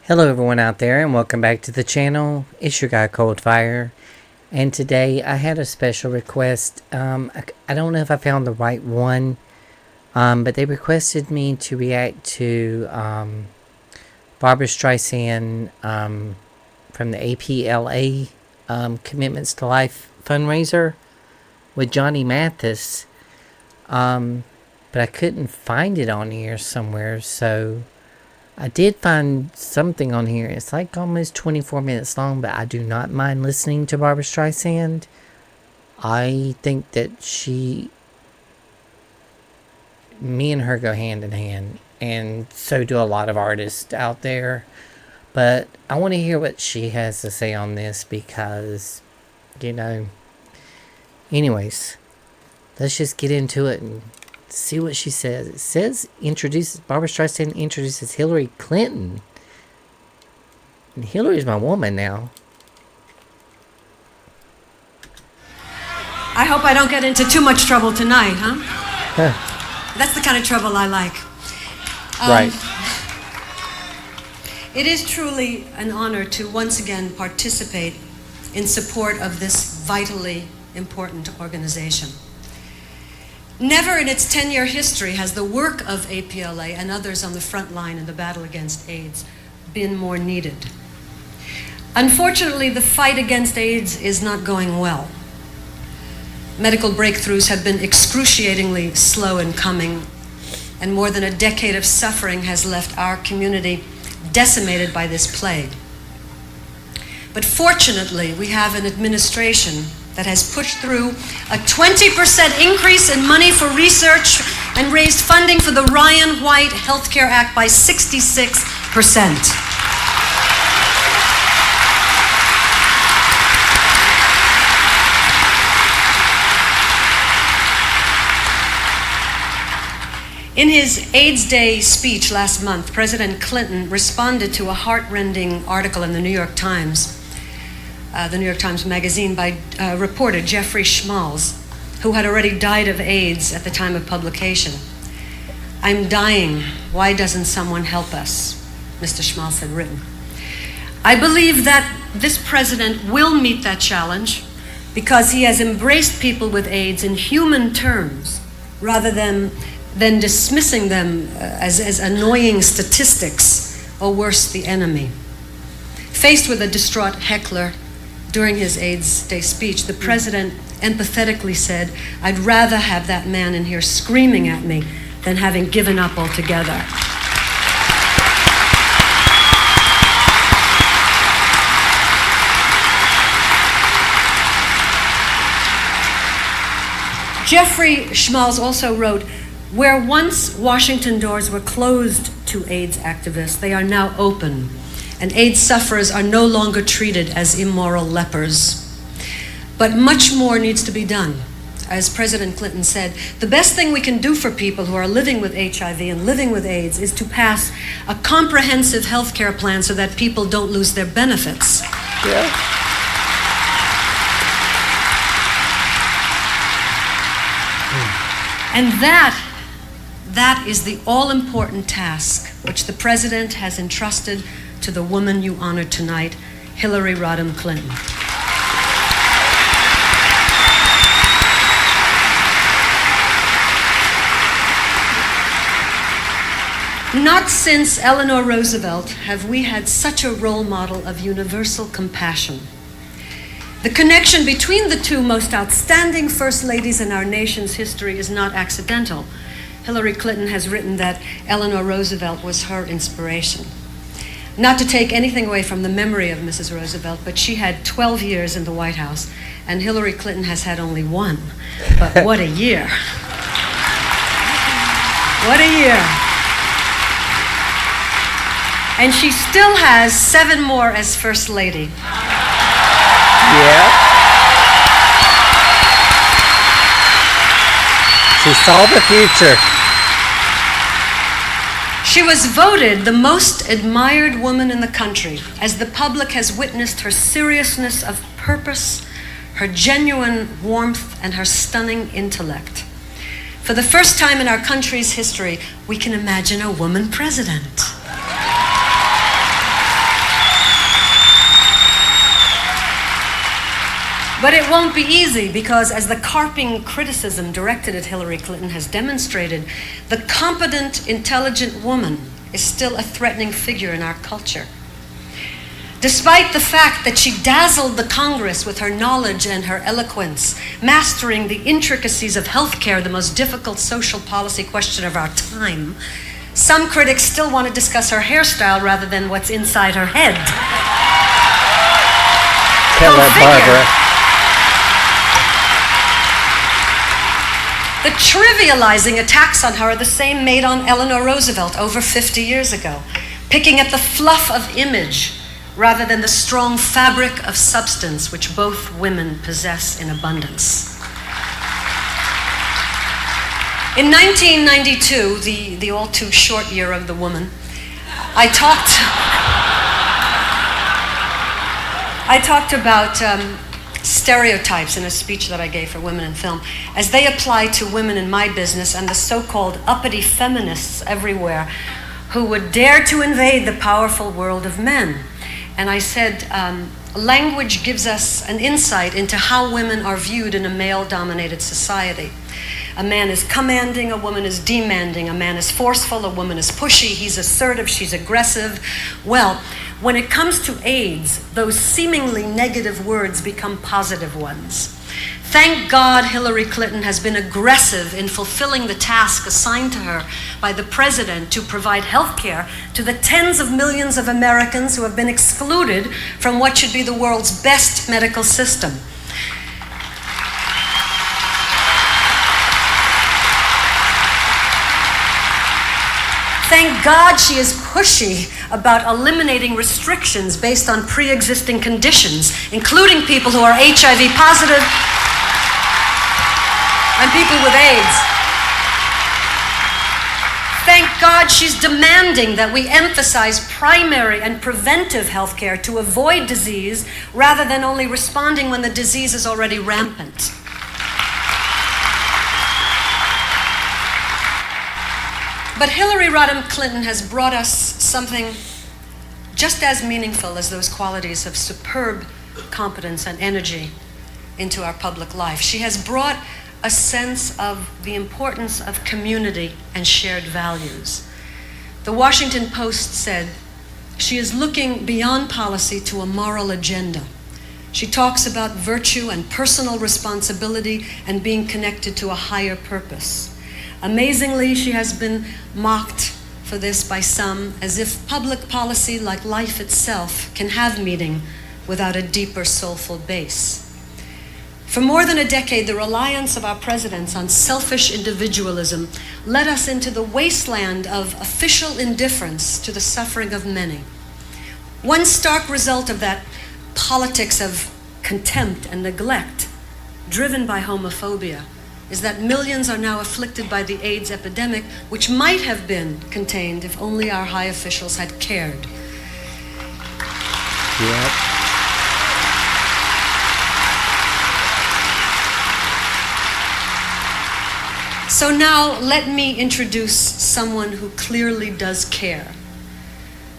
Hello everyone out there and welcome back to the channel. It's your guy Coldfire, and today I had a special request. I don't know if I found the right one, but they requested me to react to Barbra Streisand from the APLA Commitments to Life fundraiser with Johnny Mathis, but I couldn't find it on here somewhere, so I did find something on here. It's like almost 24 minutes long, but I do not mind listening to Barbra Streisand. I think that me and her go hand in hand, and so do a lot of artists out there. But I want to hear what she has to say on this because, anyways, let's just get into it and see what she says. It says Barbra Streisand introduces Hillary Clinton. And Hillary's my woman now. I hope I don't get into too much trouble tonight, huh? That's the kind of trouble I like. Right. It is truly an honor to once again participate in support of this vitally important organization. Never in its 10-year history has the work of APLA and others on the front line in the battle against AIDS been more needed. Unfortunately, the fight against AIDS is not going well. Medical breakthroughs have been excruciatingly slow in coming, and more than a decade of suffering has left our community decimated by this plague. But fortunately, we have an administration that has pushed through a 20% increase in money for research and raised funding for the Ryan White Health Care Act by 66%. In his AIDS Day speech last month, President Clinton responded to a heart-rending article in the New York Times Magazine by reporter Jeffrey Schmalz, who had already died of AIDS at the time of publication. "I'm dying. Why doesn't someone help us?" Mr. Schmalz had written. I believe that this president will meet that challenge because he has embraced people with AIDS in human terms rather than dismissing them as annoying statistics or worse, the enemy. Faced with a distraught heckler during his AIDS Day speech, the president empathetically said, "I'd rather have that man in here screaming at me than having given up altogether." Jeffrey Schmalz also wrote, "Where once Washington doors were closed to AIDS activists, they are now open, and AIDS sufferers are no longer treated as immoral lepers. But much more needs to be done. As President Clinton said, the best thing we can do for people who are living with HIV and living with AIDS is to pass a comprehensive health care plan so that people don't lose their benefits." Yeah. And that is the all-important task which the president has entrusted to the woman you honor tonight, Hillary Rodham Clinton. Not since Eleanor Roosevelt have we had such a role model of universal compassion. The connection between the two most outstanding first ladies in our nation's history is not accidental. Hillary Clinton has written that Eleanor Roosevelt was her inspiration. Not to take anything away from the memory of Mrs. Roosevelt, but she had 12 years in the White House, and Hillary Clinton has had only one. But what a year. What a year. And she still has 7 more as First Lady. Yeah. She saw the future. She was voted the most admired woman in the country as the public has witnessed her seriousness of purpose, her genuine warmth, and her stunning intellect. For the first time in our country's history, we can imagine a woman president. But it won't be easy because, as the carping criticism directed at Hillary Clinton has demonstrated, the competent, intelligent woman is still a threatening figure in our culture. Despite the fact that she dazzled the Congress with her knowledge and her eloquence, mastering the intricacies of healthcare, the most difficult social policy question of our time, some critics still want to discuss her hairstyle rather than what's inside her head. Tell her, Barbara. The trivializing attacks on her are the same made on Eleanor Roosevelt over 50 years ago, picking at the fluff of image rather than the strong fabric of substance which both women possess in abundance. In 1992, the all too short year of the woman, I talked about stereotypes in a speech that I gave for women in film, as they apply to women in my business and the so-called uppity feminists everywhere who would dare to invade the powerful world of men. And I said, language gives us an insight into how women are viewed in a male-dominated society. A man is commanding, a woman is demanding. A man is forceful, a woman is pushy. He's assertive, she's aggressive. Well, when it comes to AIDS, those seemingly negative words become positive ones. Thank God Hillary Clinton has been aggressive in fulfilling the task assigned to her by the president to provide health care to the tens of millions of Americans who have been excluded from what should be the world's best medical system. Thank God she is pushy about eliminating restrictions based on pre-existing conditions, including people who are HIV positive and people with AIDS. Thank God she's demanding that we emphasize primary and preventive health care to avoid disease rather than only responding when the disease is already rampant. But Hillary Rodham Clinton has brought us something just as meaningful as those qualities of superb competence and energy into our public life. She has brought a sense of the importance of community and shared values. The Washington Post said, she is looking beyond policy to a moral agenda. She talks about virtue and personal responsibility and being connected to a higher purpose. Amazingly, she has been mocked for this by some, as if public policy, like life itself, can have meaning without a deeper, soulful base. For more than a decade, the reliance of our presidents on selfish individualism led us into the wasteland of official indifference to the suffering of many. One stark result of that politics of contempt and neglect, driven by homophobia, is that millions are now afflicted by the AIDS epidemic, which might have been contained if only our high officials had cared. Yep. So now let me introduce someone who clearly does care.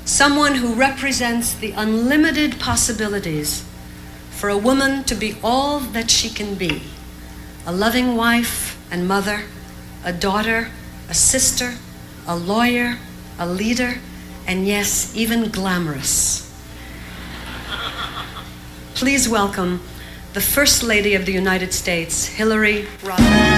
Someone who represents the unlimited possibilities for a woman to be all that she can be. A loving wife and mother, a daughter, a sister, a lawyer, a leader, and yes, even glamorous. Please welcome the First Lady of the United States, Hillary Rodham.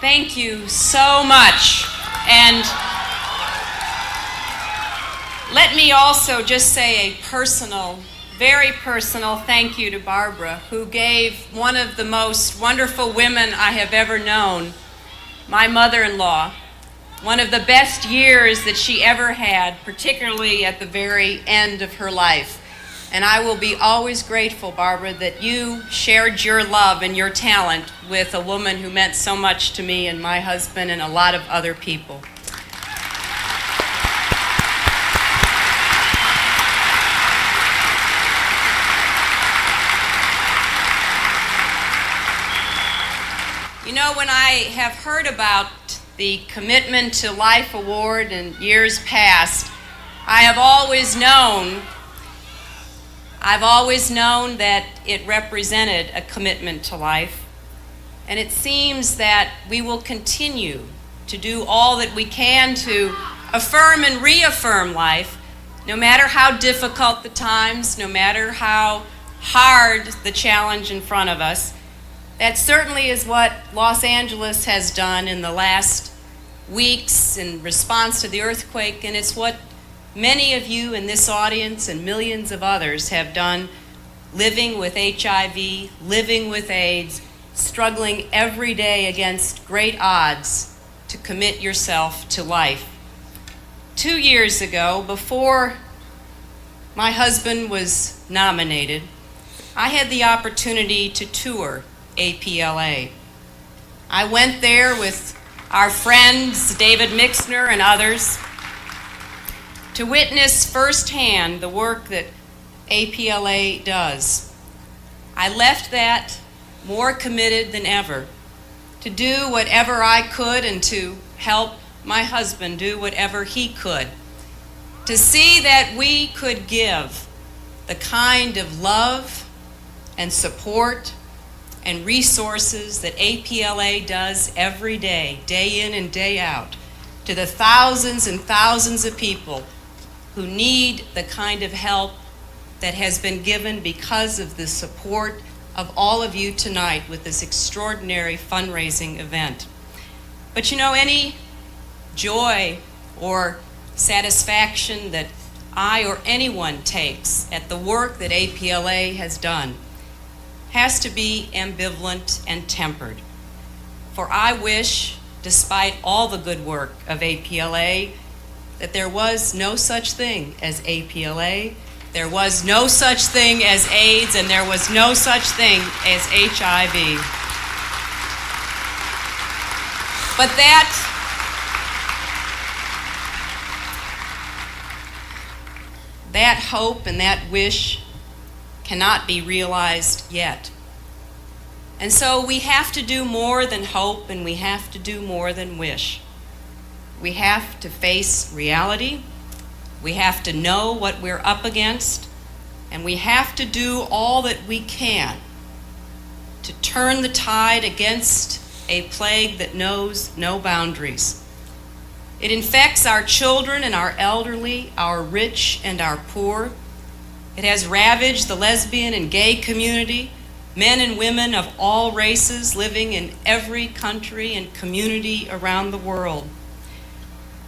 Thank you so much. And let me also just say a personal, very personal thank you to Barbra, who gave one of the most wonderful women I have ever known, my mother-in-law, one of the best years that she ever had, particularly at the very end of her life. And I will be always grateful, Barbra, that you shared your love and your talent with a woman who meant so much to me and my husband and a lot of other people. You know, when I have heard about the Commitment to Life Award in years past, I've always known that it represented a commitment to life. And it seems that we will continue to do all that we can to affirm and reaffirm life, no matter how difficult the times, no matter how hard the challenge in front of us. That certainly is what Los Angeles has done in the last weeks in response to the earthquake, and it's what many of you in this audience and millions of others have done, living with HIV, living with AIDS, struggling every day against great odds to commit yourself to life. 2 years ago, before my husband was nominated, I had the opportunity to tour APLA. I went there with our friends, David Mixner and others, to witness firsthand the work that APLA does. I left that more committed than ever to do whatever I could and to help my husband do whatever he could, to see that we could give the kind of love and support and resources that APLA does every day, day in and day out, to the thousands and thousands of people who need the kind of help that has been given because of the support of all of you tonight with this extraordinary fundraising event. But you know, any joy or satisfaction that I or anyone takes at the work that APLA has done has to be ambivalent and tempered. For I wish, despite all the good work of APLA, that there was no such thing as APLA, there was no such thing as AIDS, and there was no such thing as HIV. But that hope and that wish cannot be realized yet. And so we have to do more than hope, and we have to do more than wish. We have to face reality, we have to know what we're up against, and we have to do all that we can to turn the tide against a plague that knows no boundaries. It infects our children and our elderly, our rich and our poor. It has ravaged the lesbian and gay community, men and women of all races living in every country and community around the world.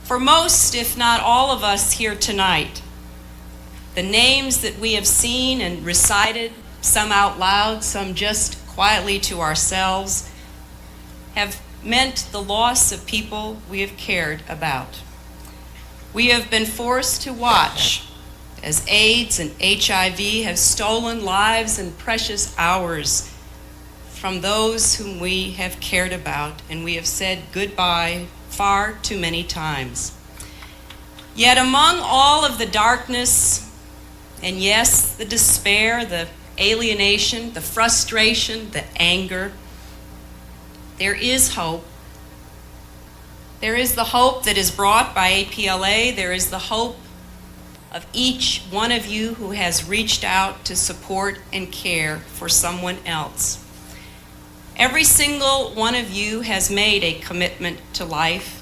For most, if not all of us here tonight, the names that we have seen and recited, some out loud, some just quietly to ourselves, have meant the loss of people we have cared about. We have been forced to watch as AIDS and HIV have stolen lives and precious hours from those whom we have cared about, and we have said goodbye far too many times. Yet among all of the darkness, and yes, the despair, the alienation, the frustration, the anger, there is hope. There is the hope that is brought by APLA. There is the hope of each one of you who has reached out to support and care for someone else. Every single one of you has made a commitment to life.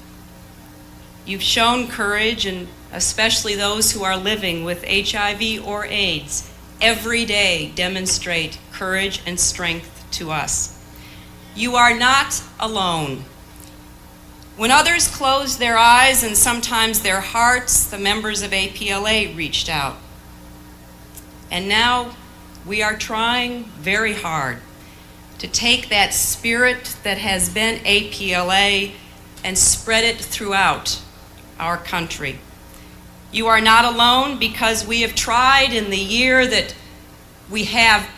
You've shown courage, and especially those who are living with HIV or AIDS, every day demonstrate courage and strength to us. You are not alone. When others closed their eyes and sometimes their hearts, the members of APLA reached out. And now we are trying very hard to take that spirit that has been APLA and spread it throughout our country. You are not alone, because we have tried in the year that we have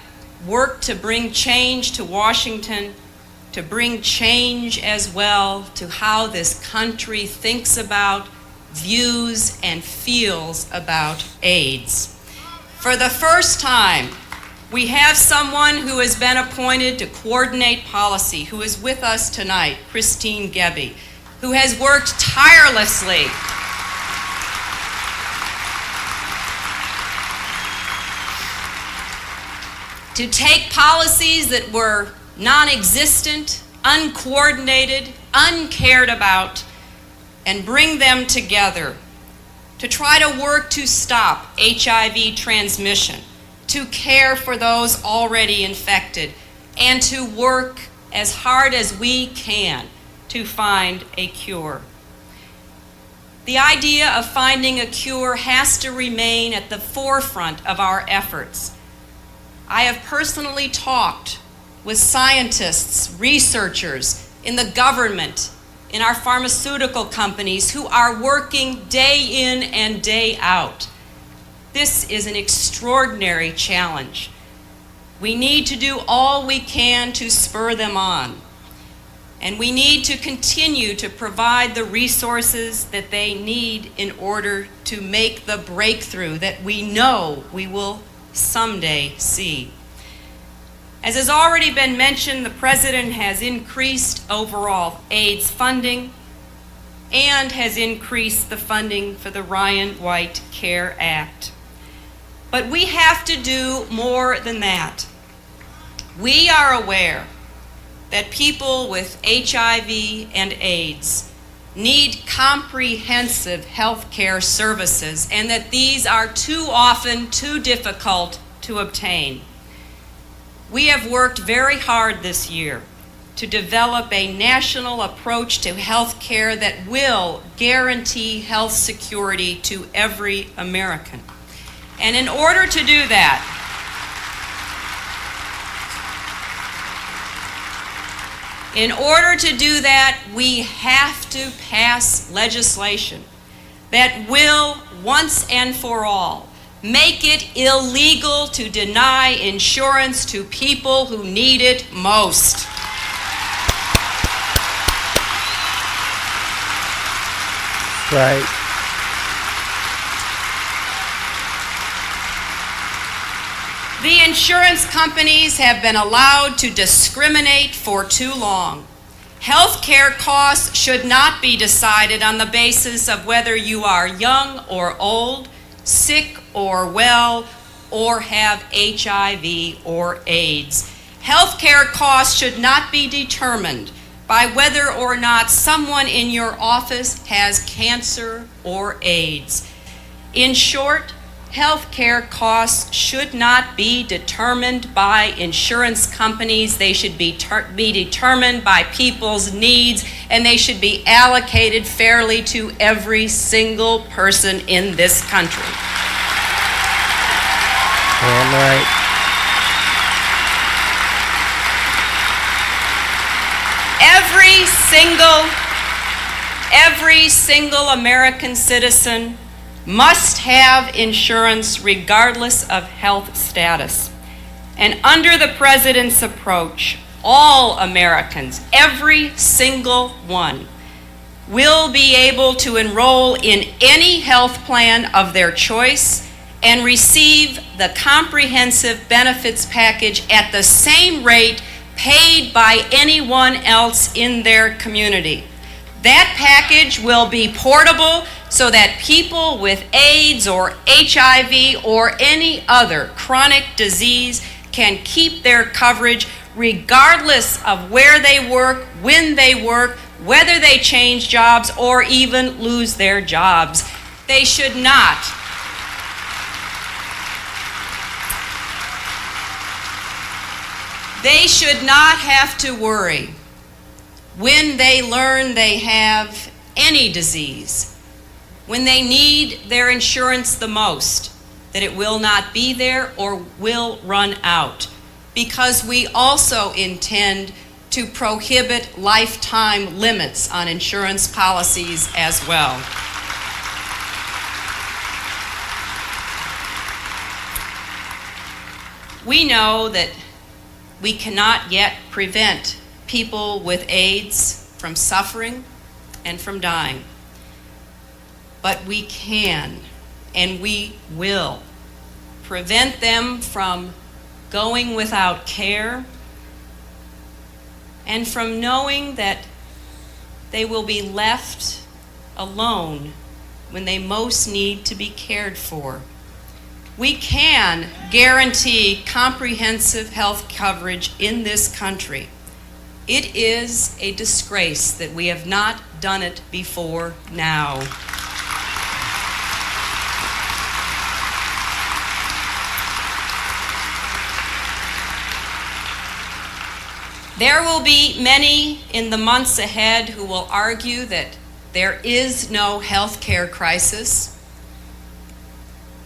worked to bring change to Washington, to bring change as well to how this country thinks about, views, and feels about AIDS. For the first time, we have someone who has been appointed to coordinate policy, who is with us tonight, Christine Gebbe, who has worked tirelessly to take policies that were non-existent, uncoordinated, uncared about, and bring them together to try to work to stop HIV transmission, to care for those already infected, and to work as hard as we can to find a cure. The idea of finding a cure has to remain at the forefront of our efforts. I have personally talked with scientists, researchers in the government, in our pharmaceutical companies who are working day in and day out. This is an extraordinary challenge. We need to do all we can to spur them on. And we need to continue to provide the resources that they need in order to make the breakthrough that we know we will someday see. As has already been mentioned, the President has increased overall AIDS funding and has increased the funding for the Ryan White CARE Act. But we have to do more than that. We are aware that people with HIV and AIDS need comprehensive health care services, and that these are too often too difficult to obtain. We have worked very hard this year to develop a national approach to health care that will guarantee health security to every American. And in order to do that, we have to pass legislation that will, once and for all, make it illegal to deny insurance to people who need it most. Right. The insurance companies have been allowed to discriminate for too long. Health care costs should not be decided on the basis of whether you are young or old, sick or well, or have HIV or AIDS. Health care costs should not be determined by whether or not someone in your office has cancer or AIDS. In short, health care costs should not be determined by insurance companies. They should be determined by people's needs, and they should be allocated fairly to every single person in this country. Damn right. Every single American citizen must have insurance regardless of health status. And under the President's approach, all Americans, every single one, will be able to enroll in any health plan of their choice and receive the comprehensive benefits package at the same rate paid by anyone else in their community. That package will be portable so that people with AIDS or HIV or any other chronic disease can keep their coverage regardless of where they work, when they work, whether they change jobs or even lose their jobs. They should not have to worry when they learn they have any disease, when they need their insurance the most, that it will not be there or will run out, because we also intend to prohibit lifetime limits on insurance policies as well. We know that we cannot yet prevent people with AIDS from suffering and from dying, but we can and we will prevent them from going without care and from knowing that they will be left alone when they most need to be cared for. We can guarantee comprehensive health coverage in this country. It is a disgrace that we have not done it before now. There will be many in the months ahead who will argue that there is no health care crisis.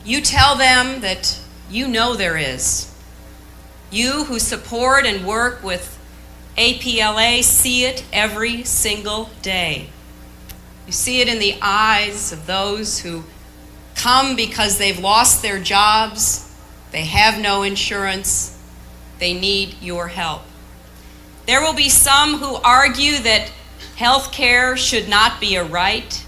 You tell them that you know there is. You who support and work with APLA see it every single day. You see it in the eyes of those who come because they've lost their jobs, they have no insurance, they need your help. There will be some who argue that health care should not be a right,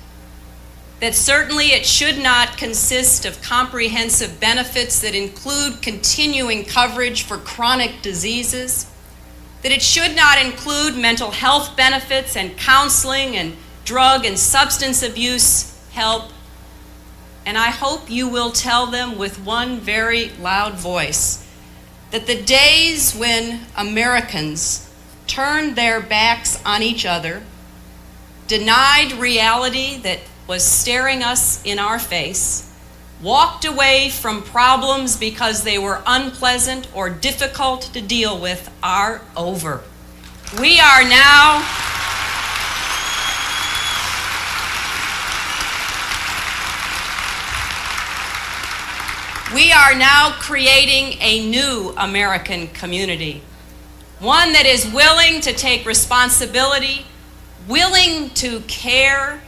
that certainly it should not consist of comprehensive benefits that include continuing coverage for chronic diseases, that it should not include mental health benefits and counseling and drug and substance abuse help. And I hope you will tell them with one very loud voice that the days when Americans turned their backs on each other, denied reality that was staring us in our face, walked away from problems because they were unpleasant or difficult to deal with are over. We are now creating a new American community. One that is willing to take responsibility, willing to care,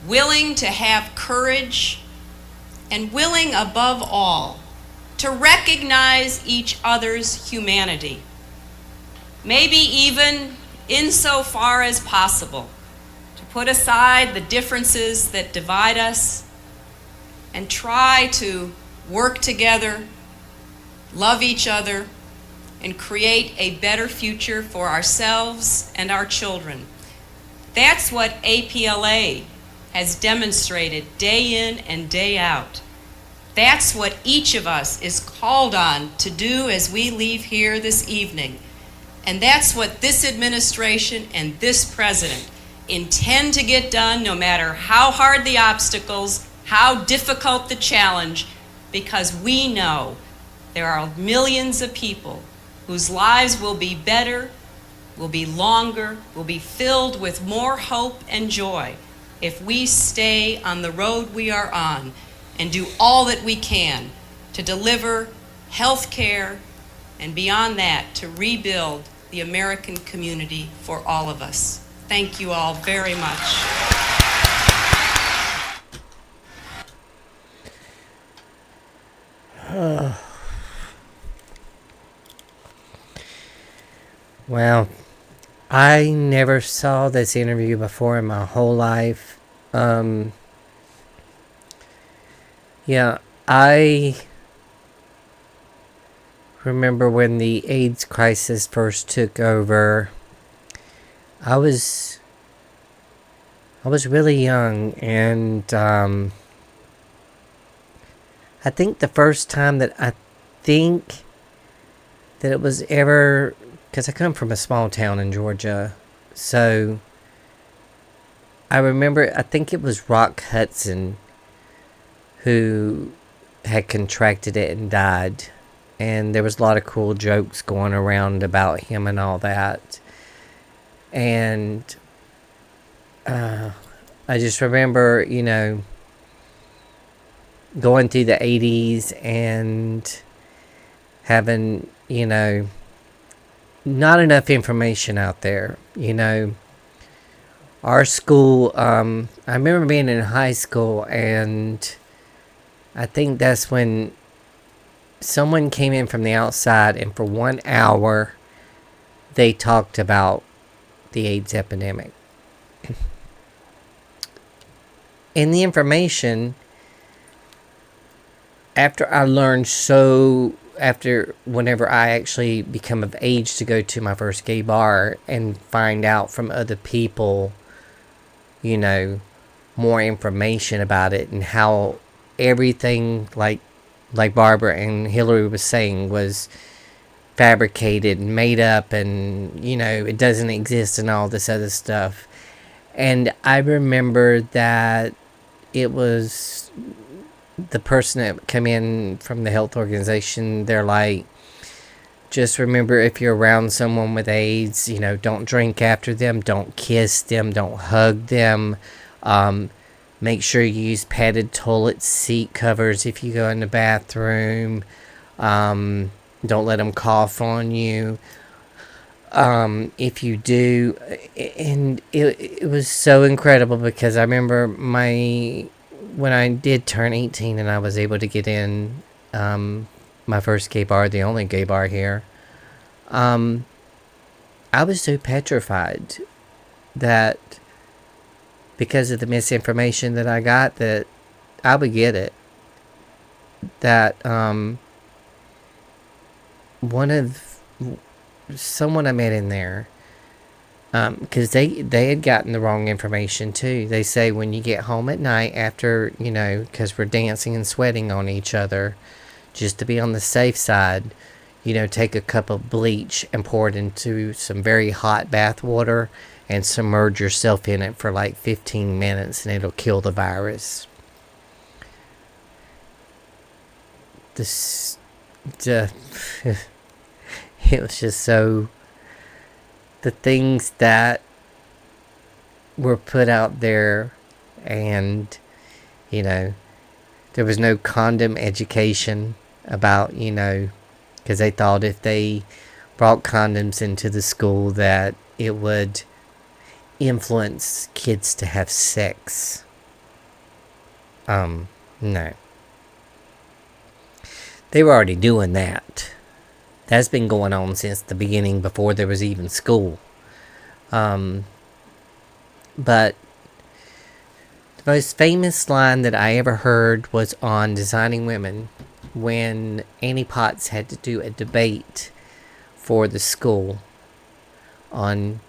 willing to have courage, and willing above all to recognize each other's humanity. Maybe even insofar as possible, to put aside the differences that divide us and try to work together, love each other, and create a better future for ourselves and our children. That's what APLA has demonstrated day in and day out. That's what each of us is called on to do as we leave here this evening. And that's what this administration and this president intend to get done, no matter how hard the obstacles, how difficult the challenge, because we know there are millions of people whose lives will be better, will be longer, will be filled with more hope and joy if we stay on the road we are on and do all that we can to deliver health care and beyond that to rebuild the American community for all of us. Thank you all very much. Well, I never saw this interview before in my whole life. Yeah, I remember when the AIDS crisis first took over. I was really young, and I think the first time that it was ever, because I come from a small town in Georgia, so I remember, I think it was Rock Hudson who had contracted it and died, and there was a lot of cool jokes going around about him and all that. And I just remember, going through the 80s and having, not enough information out there. Our school, I remember being in high school, and I think that's when someone came in from the outside, and for 1 hour, they talked about the AIDS epidemic. And the information, whenever I actually become of age to go to my first gay bar and find out from other people, more information about it, and how everything, like Barbara and Hillary was saying, was fabricated and made up, and it doesn't exist, and all this other stuff. And I remember that it was the person that come in from the health organization. They're like, just remember, if you're around someone with AIDS, don't drink after them, don't kiss them, don't hug them. Make sure you use padded toilet seat covers if you go in the bathroom. Don't let them cough on you. If you do. And it was so incredible, because I remember when I did turn 18 and I was able to get in my first gay bar, the only gay bar here, I was so petrified that, because of the misinformation that I got, that I would get it. That someone I met in there, because they had gotten the wrong information too. They say when you get home at night after, because we're dancing and sweating on each other, just to be on the safe side, take a cup of bleach and pour it into some very hot bath water and submerge yourself in it for like 15 minutes, and it'll kill the virus. It was just so, the things that were put out there, and there was no condom education about, because they thought if they brought condoms into the school that it would influence kids to have sex. No. They were already doing that. That's been going on since the beginning, before there was even school. But the most famous line that I ever heard was on Designing Women, when Annie Potts had to do a debate for the school on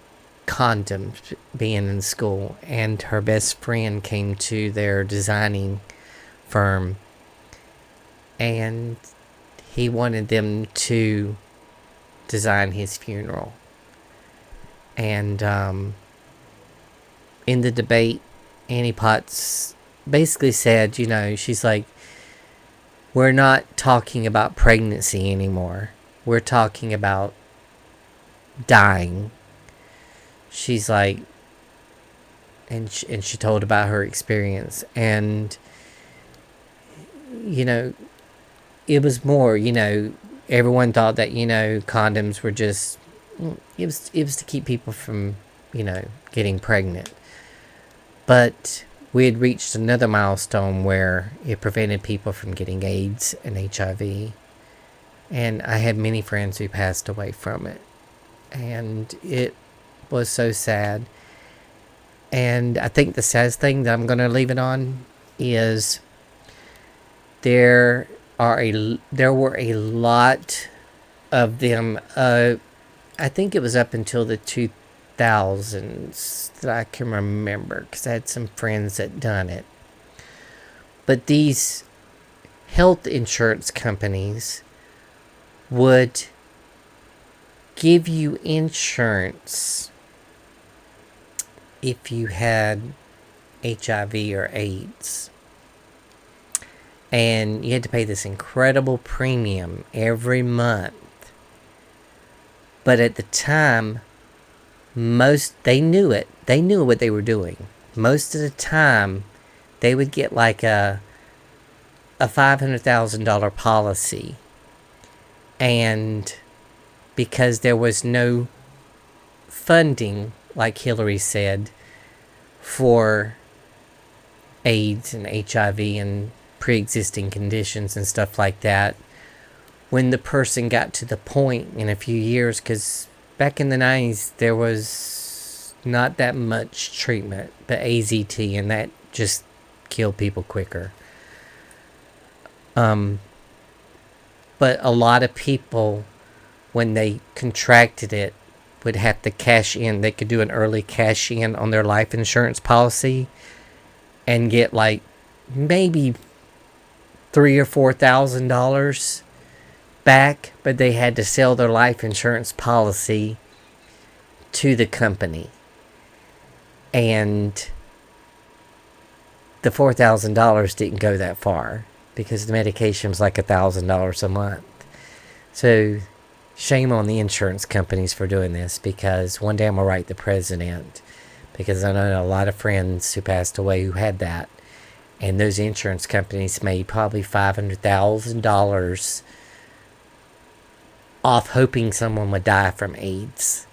condoms being in school, and her best friend came to their designing firm, and he wanted them to design his funeral. And in the debate, Annie Potts basically said, she's like, we're not talking about pregnancy anymore. We're talking about dying. She's like, and she told about her experience. And, it was more, everyone thought that, condoms were just, it was to keep people from, getting pregnant. But we had reached another milestone where it prevented people from getting AIDS and HIV. And I had many friends who passed away from it. And it was so sad. And I think the saddest thing that I'm going to leave it on is there were a lot of them. I think it was up until the 2000s that I can remember, because I had some friends that done it. But these health insurance companies would give you insurance if you had HIV or AIDS. And you had to pay this incredible premium every month. But at the time, they knew it. They knew what they were doing. Most of the time, they would get like a $500,000 policy, and because there was no funding, like Hillary said, for AIDS and HIV and pre-existing conditions and stuff like that, when the person got to the point in a few years, because back in the 90s there was not that much treatment, but AZT, and that just killed people quicker. But a lot of people, when they contracted it, would have to cash in. They could do an early cash in on their life insurance policy and get like maybe $3,000 or $4,000 back, but they had to sell their life insurance policy to the company, and the $4,000 didn't go that far because the medication was like $1,000 a month. So shame on the insurance companies for doing this, because one day I'm going to write the president, because I know a lot of friends who passed away who had that, and those insurance companies made probably $500,000 off hoping someone would die from AIDS,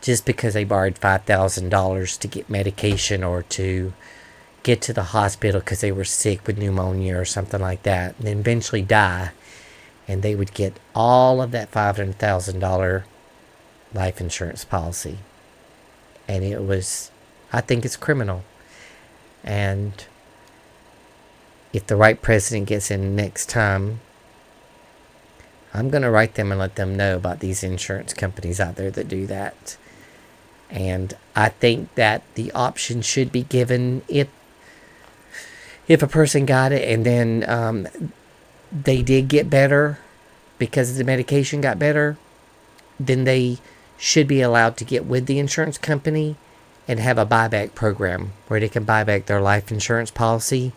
just because they borrowed $5,000 to get medication or to get to the hospital because they were sick with pneumonia or something like that, and then eventually die. And they would get all of that $500,000 life insurance policy. And it was, I think it's criminal. And if the right president gets in next time, I'm going to write them and let them know about these insurance companies out there that do that. And I think that the option should be given if a person got it and then they did get better because the medication got better, then they should be allowed to get with the insurance company and have a buyback program where they can buy back their life insurance policy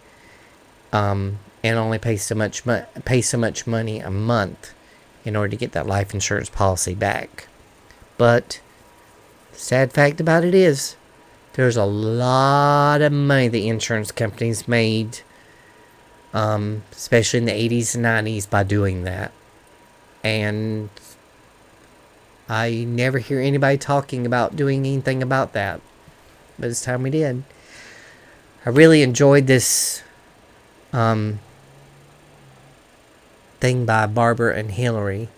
and only pay so much money a month in order to get that life insurance policy back. But the sad fact about it is, there's a lot of money the insurance companies made, especially in the 80s and 90s, by doing that. And I never hear anybody talking about doing anything about that. But this time we did. I really enjoyed this thing by Barbra and Hillary.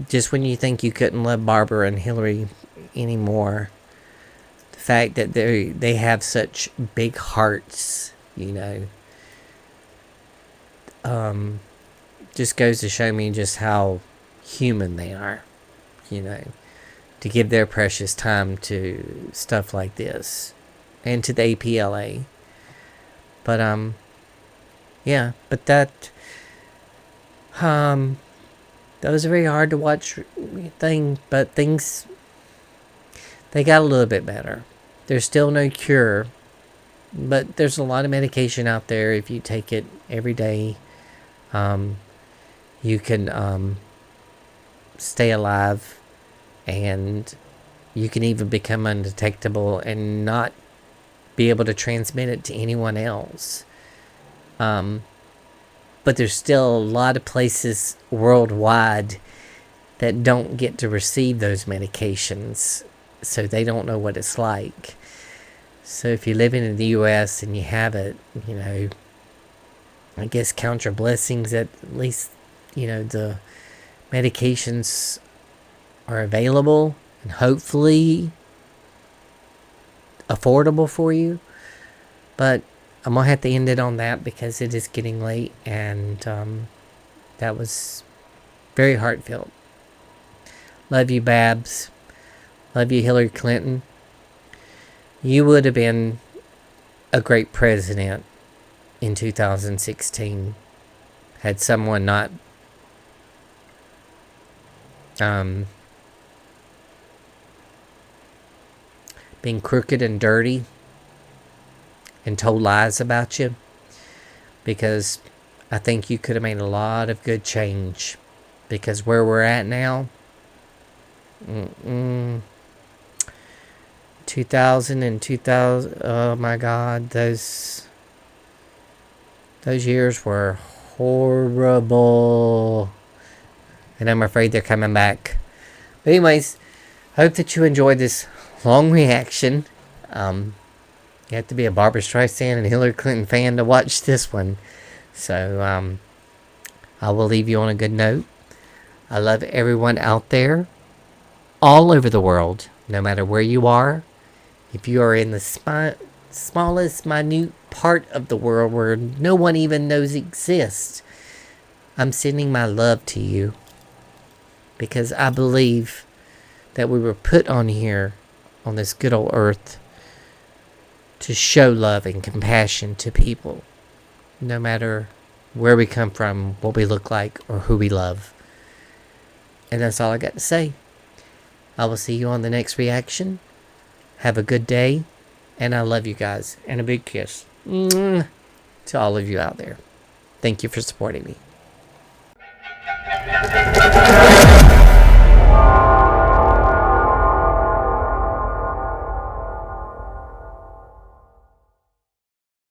Just when you think you couldn't love Barbra and Hillary anymore, the fact that they have such big hearts, just goes to show me just how human they are, to give their precious time to stuff like this and to the APLA. But yeah, but that was a very hard to watch thing, but things, they got a little bit better. There's still no cure, but there's a lot of medication out there. If you take it every day, you can stay alive, and you can even become undetectable and not be able to transmit it to anyone else. But there's still a lot of places worldwide that don't get to receive those medications, so they don't know what it's like. So if you're living in the U.S. and you have it, I guess count your blessings that at least, the medications are available and hopefully affordable for you. But I'm going to have to end it on that because it is getting late, and that was very heartfelt. Love you, Babs. Love you, Hillary Clinton. You would have been a great president in 2016 had someone not been crooked and dirty and told lies about you, because I think you could have made a lot of good change, because where we're at now, 2000 and 2000. Oh my God, those years were horrible, and I'm afraid they're coming back. But anyways, hope that you enjoyed this long reaction. You have to be a Barbra Streisand and Hillary Clinton fan to watch this one. So I will leave you on a good note. I love everyone out there, all over the world, no matter where you are. If you are in the smallest, minute part of the world where no one even knows exists, I'm sending my love to you. Because I believe that we were put on here, on this good old earth, to show love and compassion to people. No matter where we come from, what we look like, or who we love. And that's all I got to say. I will see you on the next reaction. Have a good day. And I love you guys. And a big kiss to all of you out there. Thank you for supporting me.